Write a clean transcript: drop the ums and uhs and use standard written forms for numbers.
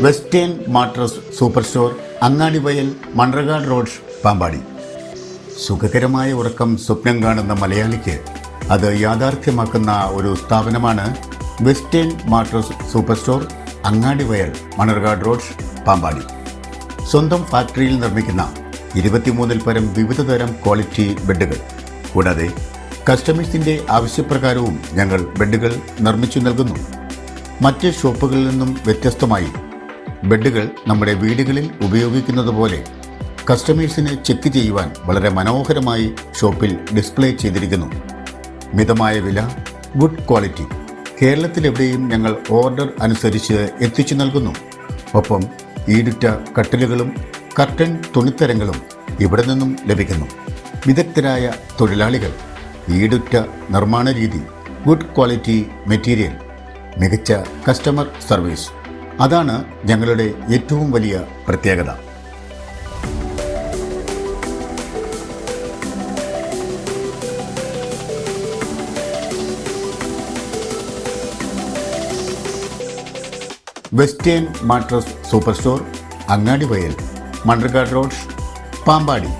Western mattress super store, Angadivayal, Manragad road, Pampady. സുഖകരമായ ഉറക്കം സ്വപ്നം കാണുന്ന മലയാളിക്ക് അത് യാഥാർത്ഥ്യമാക്കുന്ന ഒരു സ്ഥാപനമാണ് western mattress super store, Angadivayal, Manragad road, Pampady. സ്വന്തം ഫാക്ടറിയിൽ നിർമ്മിക്കുന്ന 23 പരം വിവിധ തരം ക്വാളിറ്റി ബെഡുകൾ, കൂടാതെ കസ്റ്റമേഴ്സിൻ്റെ ആവശ്യപ്രകാരവും ഞങ്ങൾ ബെഡുകൾ നിർമ്മിച്ചു നൽകുന്നു. മറ്റ് ഷോപ്പുകളിൽ നിന്നും വ്യത്യസ്തമായി ബെഡുകൾ നമ്മുടെ വീടുകളിൽ ഉപയോഗിക്കുന്നത് പോലെ കസ്റ്റമേഴ്സിന് ചെക്ക് ചെയ്യുവാൻ വളരെ മനോഹരമായി ഷോപ്പിൽ ഡിസ്പ്ലേ ചെയ്തിരിക്കുന്നു. മിതമായ വില, ഗുഡ് ക്വാളിറ്റി. കേരളത്തിലെവിടെയും ഞങ്ങൾ ഓർഡർ അനുസരിച്ച് എത്തിച്ചു നൽകുന്നു. ഒപ്പം ഈടുറ്റ കട്ടിലുകളും കർട്ടൻ തുണിത്തരങ്ങളും ഇവിടെ നിന്നും ലഭിക്കുന്നു. വിദഗ്ധരായ തൊഴിലാളികൾ, ഈടുറ്റ നിർമ്മാണ രീതി, ഗുഡ് ക്വാളിറ്റി മെറ്റീരിയൽ, മികച്ച കസ്റ്റമർ സർവീസ്. അതാണ് ഞങ്ങളുടെ ഏറ്റവും വലിയ പ്രത്യേകത. Western mattress super store, Angadivayal, Manragad road, Pampady.